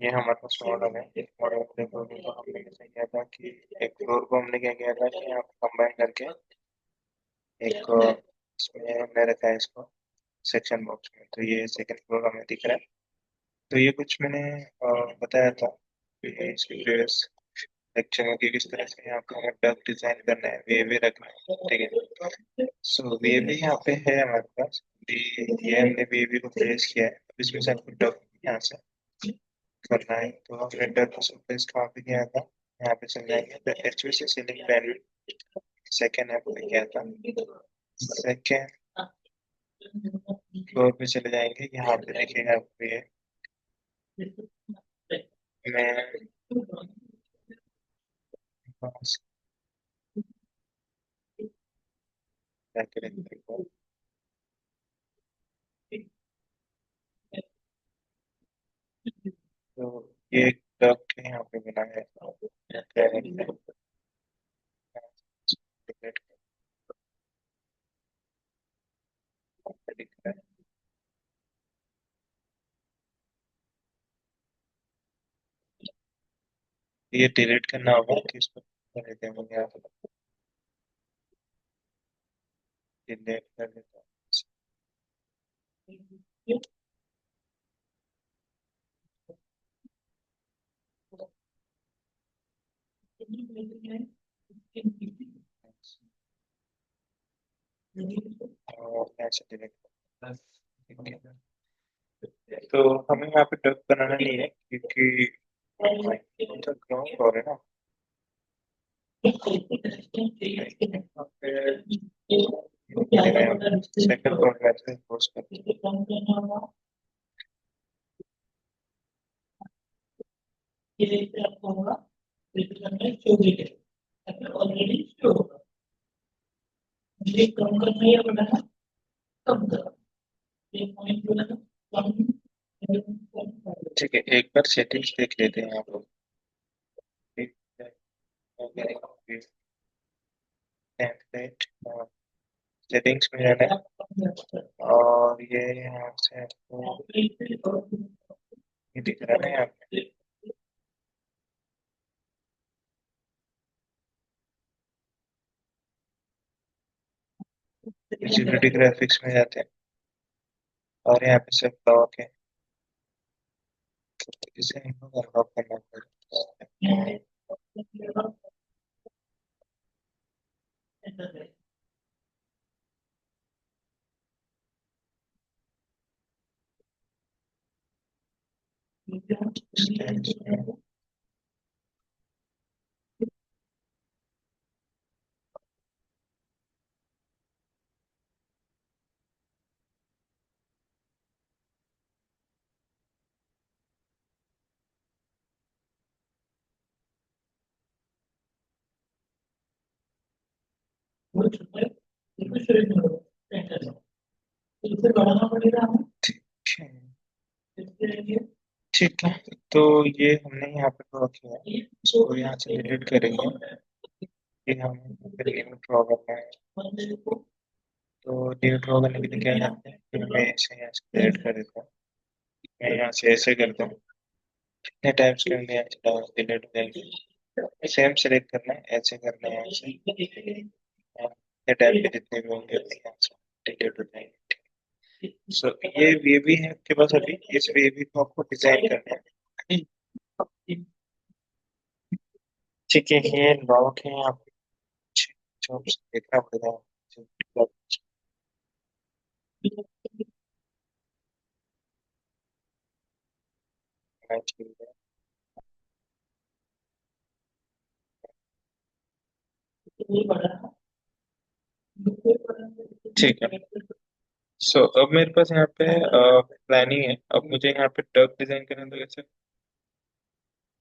ये हमारे पास मॉडल है। एक मॉडल देखो तो हमने कैसे किया था कि एक फ्लोर को हमने क्या किया था कि यहाँ कंबाइन करके एक इसमें मैं रखा है इसको सेक्शन बॉक्स में। तो ये सेकंड फ्लोर हमें दिख रहा है। तो ये कुछ मैंने बताया था कि इसके प्रीवियस लेक्चर में कि किस तरह से यहाँ पे हमें डक डिजाइन करना है, वे भी रखना है। ठीक है, सो वे भी यहाँ पे है हमारे पास। ये हमने वे भी को प्लेस किया है। अब इसमें से आपको डक यहाँ से करना है तो हमने डक को प्लेस कहाँ पे किया था, यहाँ पे चल जाएंगे तो एचवीसी सीलिंग पैनल सेकेंड हमने किया था। सेकेंड फ्लोर पे चले जाएंगे, यहाँ पे देखिएगा आपको ये मैं बस क्या करेंगे तो ये एक डक यहाँ पे बना है। क्या है? ये डिलीट करना होगा कि इसको कर देते हैं, मुझे यहाँ डिलीट कर देता हूँ। और ऐसे डिलीट तो हमें यहाँ पे डक बनाना नहीं है क्योंकि ग्राउंड फ्लोर है ना। सेकंड फ्लोर में ऐसे पोस्ट कर ठीक है, एक बार सेटिंग्स देख लेते हैं आप लोग। ठीक है, टेम्पलेट सेटिंग्स में जाना है और ये यहाँ से आपको ये दिख रहा है यहाँ पे विजिबिलिटी ग्राफिक्स में जाते हैं और यहाँ पे सब ब्लॉक है। तो इसे हमको अनलॉक करना पड़ेगा। ठीक है, ठीक है। तो ये हमने यहाँ पे ड्रॉ किया है, इसको यहाँ से डिलीट करेंगे। ये हमें न्यू ड्रॉ करना है। तो न्यू ड्रॉ करने के लिए क्या करते हैं, फिर मैं इसे यहाँ से डिलीट कर देता हूँ। मैं यहाँ से ऐसे करता हूँ, कितने टाइम्स करेंगे यहाँ से डिलीट हो जाएंगे। सेम सेलेक्ट करना है, ऐसे करना है, यहाँ से कितने टाइम पे जितने भी होंगे उतने यहाँ से डिलीट हो जाएंगे। सो ये भी है आपके पास अभी, इस वे भी को आपको डिजाइन करना है। ठीक है, ये लॉक है आप जो देखना पड़ेगा। ठीक है, सो अब मेरे पास यहाँ पे प्लानिंग है। अब मुझे यहाँ पे डक डिजाइन करना तो कैसे,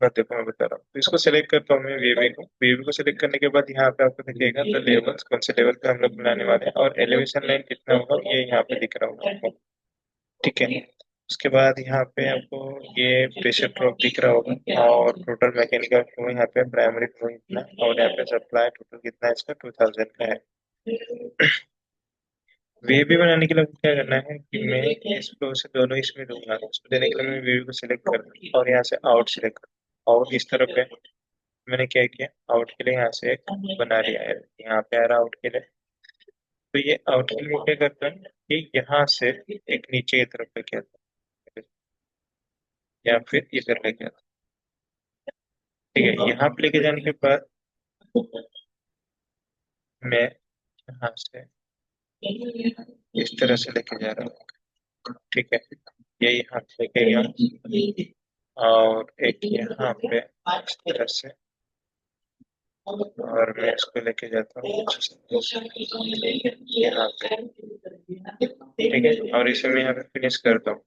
मैं देखो मैं बता रहा हूँ। तो इसको सेलेक्ट करता हूँ मैं, वेवी को सेलेक्ट करने के बाद यहाँ पे आपको दिखेगा तो लेवल्स कौन से लेवल पे हम लोग बनाने वाले हैं और एलिवेशन लाइन कितना होगा ये यहाँ पे दिख रहा होगा आपको। ठीक है, उसके बाद यहाँ पे आपको ये प्रेशर ड्रॉप दिख रहा होगा और टोटल मैकेनिकल फ्लो यहाँ पे प्राइमरी फ्लो कितना और यहाँ पे सप्लाई टोटल कितना है इसका 2000 का है। वेव भी बनाने के लिए आपको क्या करना है कि मैं इस फ्लो से दोनों इसमें दूंगा, उसको देने के लिए मैं वेव को सिलेक्ट कर दूँ और यहाँ से आउट सिलेक्ट कर, आउट इस तरफ है। मैंने क्या किया, आउट के लिए यहाँ से एक बना लिया है, यहाँ पे आ रहा आउट के लिए। तो ये आउट के लिए मैं क्या करता हूँ कि यहाँ से एक नीचे की तरफ लेके आता हूँ या फिर इधर लेके आता हूँ। ठीक है, यहाँ पे लेके जाने के बाद मैं यहाँ से इस तरह से लेके जा रहा हूँ। ठीक है, ये यहाँ से लेके गया और एक यहाँ पे इस तरह से, और मैं इसको लेके जाता हूँ यहाँ पे। ठीक है, और इसे मैं यहाँ पे फिनिश करता हूँ।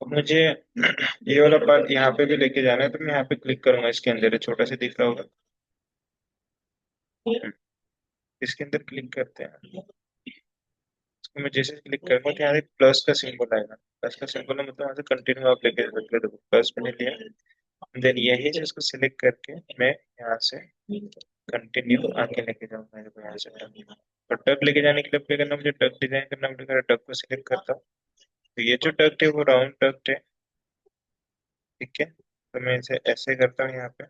अब मुझे ये वाला पार्ट यहाँ पे भी लेके जाना है, तो मैं यहाँ पे क्लिक करूंगा, इसके अंदर है, छोटा सा दिख रहा होगा। इसके अंदर क्लिक करते हैं, इसको मैं जैसे क्लिक करूंगा तो यहाँ पे प्लस का सिंबल आएगा। प्लस का सिंबल मतलब यहाँ से कंटिन्यू आप लेके जा सकते हो। देखो प्लस मैंने लिया, देन यही से इसको सिलेक्ट करके मैं यहाँ से कंटिन्यू आगे लेके जाऊंगा। देखो यहाँ से टक, और टक लेके जाने के लिए क्या करना, मुझे टक डिजाइन करना पड़ेगा। टक को सिलेक्ट करता हूँ, तो ये जो टक है वो राउंड टक है। ठीक है, तो मैं इसे ऐसे करता हूँ यहाँ पे।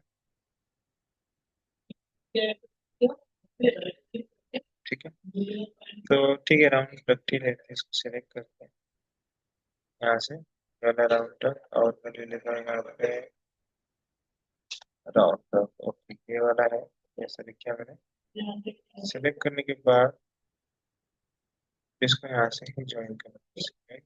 ठीक है, तो ठीक है, राउंड टक ही रहते हैं, इसको सिलेक्ट करते हैं यहाँ से वाला राउंड टक, और मैं ले लेता हूँ यहाँ पे राउंड टक। ओके, ये वाला है, ऐसा लिखा मैंने। सिलेक्ट करने के बाद इसको यहाँ से ही ज्वाइन करना है।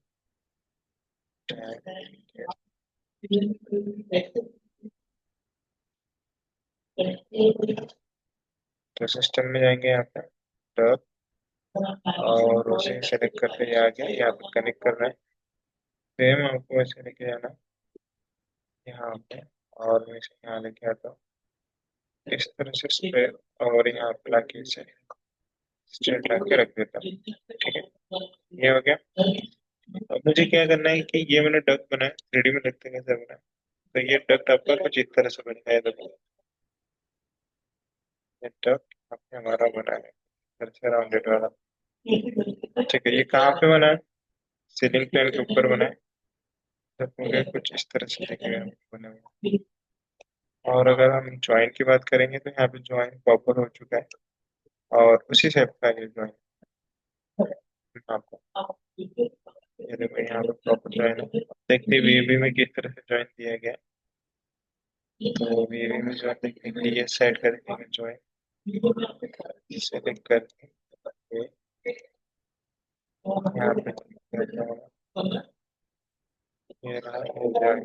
तो सिस्टम में जाएंगे यहाँ पे टक, और उसे सेलेक्ट करके ये आ गया, यहाँ पे कनेक्ट करना है। सेम आपको ऐसे लेके जाना है यहाँ पे, और मैं इसे यहाँ लेके आता हूँ इस तरह से स्प्रे, और यहाँ पे लाके इसे स्ट्रेट लाके रख देता हूँ। ठीक है, ये हो गया। अब मुझे क्या करना है कि ये मैंने डक बनाया, 3D में देखते हैं कैसे बनाया। तो ये डक आपका कुछ इस तरह से बनेगा, ये देखो ये डक आपने हमारा बना है इस तरह से राउंडेड वाला। ठीक है, ये कहाँ पे बना है, सीलिंग फैन के ऊपर बना है। तो पूरे कुछ इस तरह से दिखेगा बने हुए। और अगर हम ज्वाइन की बात करेंगे तो यहाँ पे ज्वाइन प्रॉपर हो चुका है, और उसी शेप का ये ज्वाइन आपको, ये देखो यहाँ पे प्रॉपर ज्वाइन है। देखते वीवी में किस तरह से ज्वाइन दिया गया है। तो वीवी में ज्वाइन देखने के लिए सेट करेंगे ज्वाइन, इसे क्लिक करके यहाँ पे ये रहा ये ज्वाइन।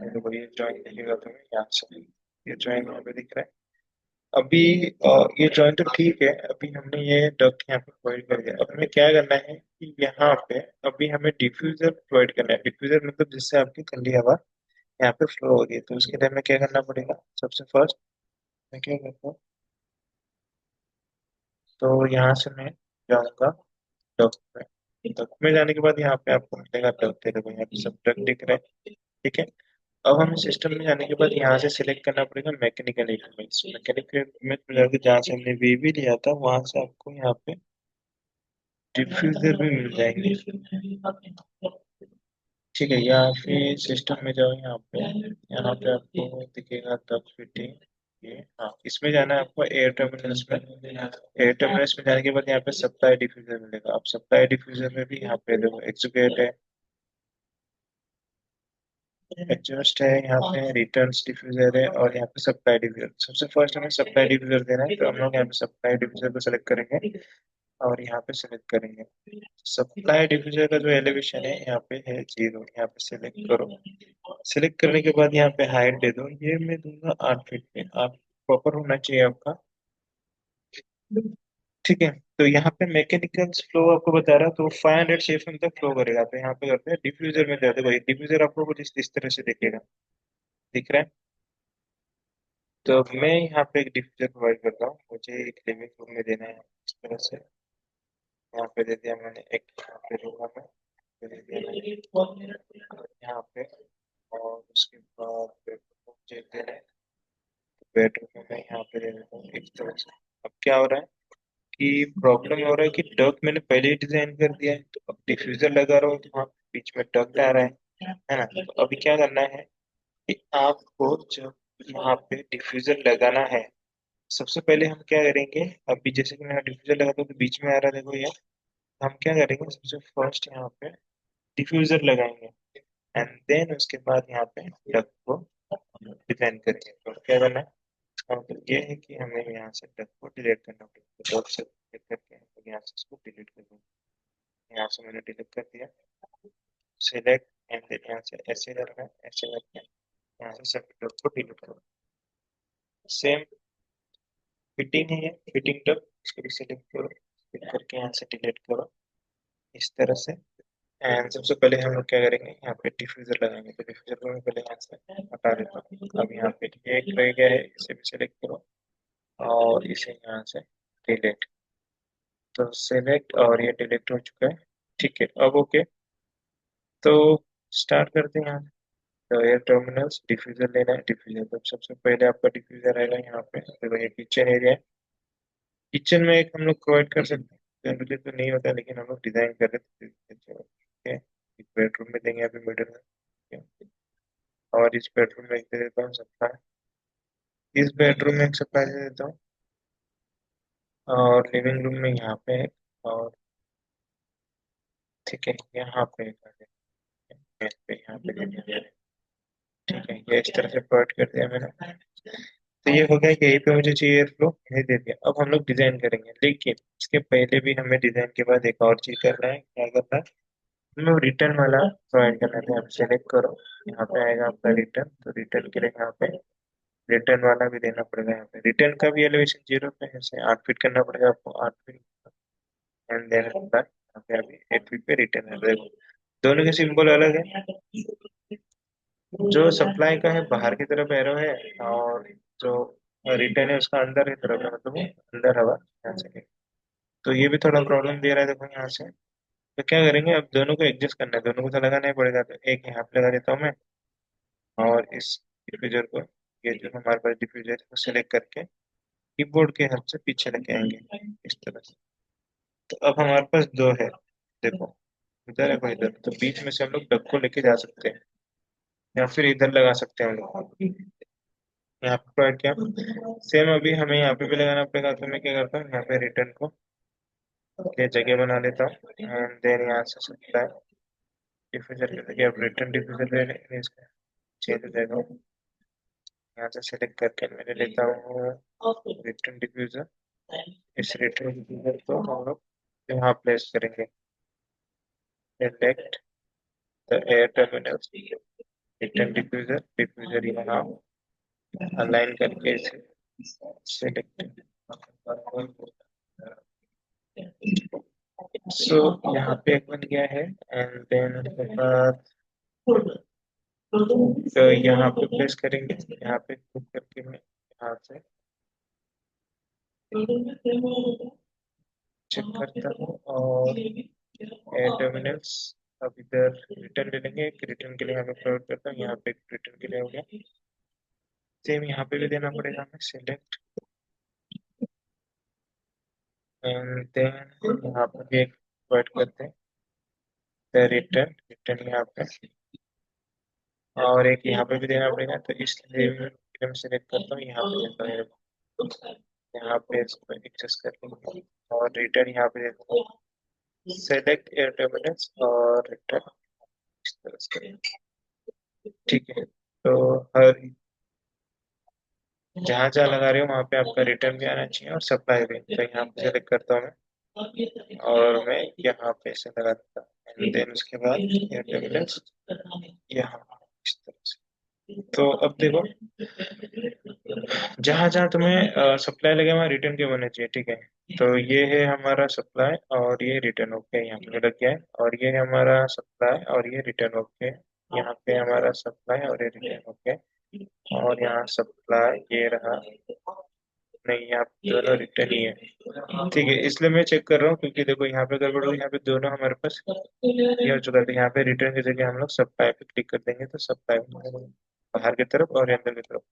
देखो ये ज्वाइन दिखेगा तुम्हें यहाँ से, ये ज्वाइन यहाँ पे दिख रहा है। अभी ये जॉइन तो ठीक है, अभी हमने ये डक यहाँ पे प्रोवाइड कर दिया। अब हमें क्या करना है कि यहाँ पे अभी हमें डिफ्यूजर प्रोवाइड करना है। डिफ्यूजर मतलब जिससे आपकी ठंडी हवा यहाँ पे फ्लो हो रही है। तो उसके लिए हमें क्या करना पड़ेगा, सबसे फर्स्ट मैं क्या करता हूँ, तो यहाँ से मैं जाऊँगा डक में। डक में जाने के बाद यहाँ पे आपको मिलेगा डक, देखो यहाँ पे सब डक दिख रहा है। ठीक है, अब हमें सिस्टम में जाने के बाद यहाँ से सिलेक्ट करना पड़ेगा मैकेनिकल इक्विपमेंट्स। मैकेनिकल इक्विपमेंट में जाकर जहाँ से हमने वीवी लिया था वहां से आपको यहाँ पे डिफ्यूजर भी मिल जाएंगे। ठीक है, यहाँ फिर सिस्टम में जाओ, यहाँ पे आपको दिखेगा तब फिटिंग। ये हाँ, इसमें जाना है आपको एयर टर्मिनल्स में। एयर टर्मिनल्स में जाने के बाद यहाँ पे सप्लाई डिफ्यूजर मिलेगा। आप सप्लाई डिफ्यूजर में भी यहाँ पे देखो एक्सुकेट है, एडजस्ट है, यहाँ पे रिटर्न्स डिफ्यूजर है, और यहाँ पे सप्लाई डिफ्यूजर। सबसे फर्स्ट हमें सप्लाई डिफ्यूजर देना है, तो हम लोग यहाँ पे सप्लाई डिफ्यूजर को सेलेक्ट करेंगे और यहाँ पे सेलेक्ट करेंगे। सप्लाई डिफ्यूजर का जो एलिवेशन है यहाँ पे है 0, यहाँ पे सेलेक्ट करो। सेलेक्ट करने के बाद यहाँ पे हाइट दे दो, ये मैं दूंगा 8 फीट पे। आप प्रॉपर होना चाहिए आपका। ठीक है, तो यहाँ पे मैकेनिकल फ्लो आपको बता रहा है, तो 500 सेफम तक फ्लो करेगा। तो यहाँ पे करते हैं डिफ्यूजर में जाते हैं। डिफ्यूजर आपको कुछ इस तरह से दिखेगा, दिख रहा है। तो मैं यहाँ पे एक डिफ्यूजर प्रोवाइड करता हूँ, मुझे एक लिविंग रूम में देना है इस तरह से। यहाँ पे दे दिया मैंने एक, यहाँ पे दूंगा मैं, दे दिया मैंने यहाँ पे। और उसके बाद फिर मुझे देना है बेडरूम में मैं यहाँ पे दे देता हूँ इस तरह से। अब क्या हो रहा है कि प्रॉब्लम हो रहा है कि डक मैंने पहले ही डिजाइन कर दिया है, तो अब डिफ्यूजर लगा रहा हूँ तो वहाँ बीच में डक्ट आ रहा है ना। तो अभी क्या करना है कि आपको जब यहाँ पे डिफ्यूजर लगाना है, सबसे पहले हम क्या करेंगे, अभी जैसे कि मैंने डिफ्यूजर लगा दिया तो बीच में आ रहा है देखो ये, हम क्या करेंगे सबसे फर्स्ट यहाँ पे डिफ्यूजर लगाएंगे एंड देन उसके बाद यहाँ पे डक को डिजाइन करेंगे। तो क्या करना है, इसका मतलब ये है कि हमें यहाँ से डक को डिलीट करना पड़ेगा, तो डक से डिलीट करके तो यहाँ से इसको डिलीट कर दूंगा। यहाँ से मैंने डिलीट कर दिया, सिलेक्ट एंड देन यहाँ से ऐसे करना है, ऐसे करके यहाँ से सब डक को डिलीट करो। सेम फिटिंग है, फिटिंग टब, इसको भी सिलेक्ट करो, फिट करके यहाँ से डिलीट करो इस तरह से। एंड सबसे पहले हम लोग क्या करेंगे, यहाँ पे डिफ्यूजर लगाएंगे, तो डिफ्यूजर को मैं पहले यहाँ से हटा देता हूँ। अब यहाँ पे एक रह गया है, इसे भी सिलेक्ट करो और इसे यहाँ से डिलीट। तो सिलेक्ट और ये डिलीट हो चुका है, ठीक है। अब ओके, तो स्टार्ट करते हैं यहाँ से। तो एयर टर्मिनल्स डिफ्यूजर लेना है, डिफ्यूजर तो सबसे पहले आपका डिफ्यूजर रहेगा यहाँ पे, तो ये किचन एरिया है। किचन में एक हम लोग प्रोवाइड कर सकते हैं, जनरली तो नहीं होता लेकिन हम लोग डिजाइन कर रहे थे, ठीक है। एक बेडरूम में देंगे अभी मिडिल में, ठीक है। और इस बेडरूम में एक दे देता हूँ सप्लाई, इस बेडरूम में एक सप्लाई दे देता हूँ, और लिविंग रूम में यहाँ पे एक, और ठीक है यहाँ पे एक आ गया, बेड पे यहाँ पे दे दिया मैंने, ठीक है। ये इस तरह से प्रोवाइड कर दिया मैंने। तो ये हो गया कि यहीं पे मुझे चाहिए एयर फ्लो, यही दे दिया। अब हम लोग डिजाइन करेंगे, लेकिन इसके पहले भी हमें डिजाइन के बाद एक और चीज करना है, क्या करना है, हमें रिटर्न वाला प्रोवाइड करना है। आप सेलेक्ट करो, यहाँ पे आएगा आपका रिटर्न, तो रिटर्न के लिए यहाँ पे रिटर्न वाला भी देना पड़ेगा। यहाँ पे रिटर्न का भी एलिवेशन 0 पे है, ऐसे 8 फीट करना पड़ेगा आपको, 8 फीट। एंड देन यहाँ पे अभी 8 फीट पे रिटर्न है, देखो दोनों के सिंबल अलग है। जो सप्लाई का है बाहर की तरफ एरो है, और जो रिटर्न है उसका अंदर की तरफ है, मतलब अंदर हवा यहाँ से। तो ये भी थोड़ा प्रॉब्लम दे रहा है देखो यहाँ से। तो क्या करेंगे, अब दोनों को एडजस्ट करना है, दोनों को तो लगाना ही पड़ेगा। तो एक यहाँ पे लगा देता हूँ मैं, और इस डिफ्यूजर को, ये जो हमारे पास डिफ्यूजर है वो सिलेक्ट करके कीबोर्ड के हेल्प से पीछे लेके आएंगे इस तरह से। तो अब हमारे पास दो है, देखो इधर है कोई इधर, तो बीच में से हम लोग डक को लेके जा सकते हैं, या फिर इधर लगा सकते हैं हम लोग। यहाँ पे प्रोवाइड किया, सेम अभी हमें यहाँ पे भी लगाना पड़ेगा। तो मैं क्या करता हूँ, यहाँ पे रिटर्न को ये जगह बना लेता हूँ, एंड देन यहाँ से सकता है डिफ्यूजर के जगह अब रिटर्न डिफ्यूजर ले लेंगे, इसका चेंज हो जाएगा। यहाँ से सेलेक्ट करके मैं ले लेता हूँ रिटर्न डिफ्यूजर। इस रिटर्न डिफ्यूजर को हम लोग यहाँ प्लेस करेंगे, select the air terminals, return diffuser, diffuser यहाँ अलाइन करके इसे सेलेक्ट। सो यहाँ पे एक बन गया है, एंड देन उसके बाद तो यहाँ पे प्लेस करेंगे, यहाँ पे क्लिक करके मैं यहाँ से चेक करता हूँ, और एयर टर्मिनल्स अब इधर रिटर्न ले लेंगे, एक रिटर्न के लिए यहाँ पे प्रोवाइड करता हूँ, यहाँ पे एक रिटर्न के लिए हो गया। सेम यहाँ पे भी देना पड़ेगा हमें, सिलेक्ट एंड देन यहाँ पे भी एक प्रोवाइड करते हैं रिटर्न, रिटर्न यहाँ पे, और एक यहाँ पे भी देना पड़ेगा। तो इसलिए मैं सिलेक्ट करता हूँ, यहाँ पे देता हूँ, यहाँ पे इसको एडजस्ट कर लेंगे, और रिटर्न यहाँ पे देता हूँ, सेलेक्ट एयर टर्मिनल्स और रिटर्न इस तरह से, ठीक है। तो हर जहाँ जहाँ लगा रहे हो वहाँ पे आपका रिटर्न भी आना चाहिए और सप्लाई भी। तो यहाँ पे सेलेक्ट करता हूँ मैं, और मैं यहाँ पे से लगा देता हूँ, देन उसके बाद एयर टर्मिनल्स यहाँ इस तरह से। तो अब देखो जहाँ जहाँ तुम्हें सप्लाई लगे वहाँ रिटर्न के होने चाहिए, ठीक है। तो ये है हमारा सप्लाई और ये रिटर्न, ओके यहाँ पे लग गया है। और ये है हमारा सप्लाई और ये रिटर्न, ओके। यहाँ पे हमारा सप्लाई और ये रिटर्न, ओके। और यहाँ सप्लाई ये रहा, नहीं यहाँ पे दोनों रिटर्न ही है, ठीक है। इसलिए मैं चेक कर रहा हूँ क्योंकि देखो यहाँ पे गड़बड़ हुई, यहाँ पे दोनों हमारे पास ये हो चुका था। यहाँ पे रिटर्न की जगह हम लोग सप्लाई पे क्लिक कर देंगे, तो सप्लाई बाहर की तरफ और अंदर की तरफ।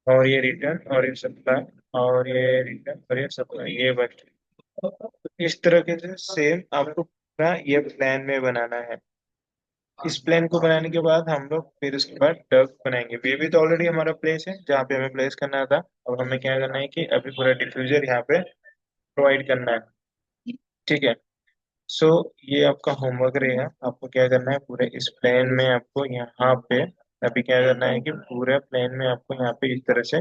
और ये रिटर्न और ये सप्लाई, और ये रिटर्न और ये सप्लाई, ये बच। इस तरह के से सेम आपको पूरा ये प्लान में बनाना है। इस प्लान को बनाने के बाद हम लोग फिर उसके बाद डक बनाएंगे। वे भी तो ऑलरेडी हमारा प्लेस है जहाँ पे हमें प्लेस करना था। अब हमें क्या करना है कि अभी पूरा डिफ्यूजर यहाँ पे प्रोवाइड करना है। ठीक है। सो ये आपका होमवर्क रहेगा। आपको क्या करना है, पूरे इस प्लेन में आपको यहाँ पे अभी क्या करना है कि पूरे प्लेन में आपको यहाँ पे इस तरह से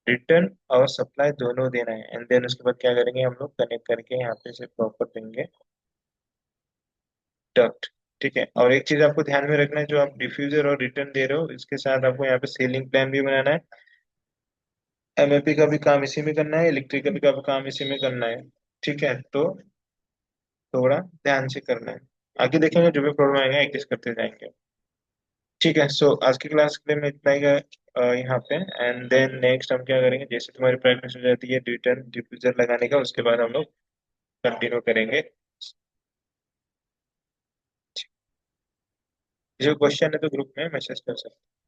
रिटर्न और सप्लाई दोनों देना है। एंड देन उसके बाद क्या करेंगे, हम लोग कनेक्ट करके यहाँ पे से प्रॉपर देंगे डक्ट। ठीक है। और एक चीज आपको ध्यान में रखना है, जो आप डिफ्यूजर और रिटर्न दे रहे हो इसके साथ आपको यहाँ पे सीलिंग प्लान भी बनाना है। एमएपी का भी काम इसी में करना है, इलेक्ट्रिकल का भी काम इसी में करना है। ठीक है। तो थोड़ा ध्यान से करना है। आगे देखेंगे जो भी प्रॉब्लम आएगा एडजस्ट करते जाएंगे। ठीक है। सो आज की क्लास के लिए मैं इतना ही यहाँ पे। एंड देन नेक्स्ट हम क्या करेंगे, जैसे तुम्हारी प्रैक्टिस हो जाती है रिटर्न डिफ्यूजर लगाने का, उसके बाद हम लोग कंटिन्यू करेंगे। जो क्वेश्चन है तो ग्रुप में मैसेज कर सकते हैं।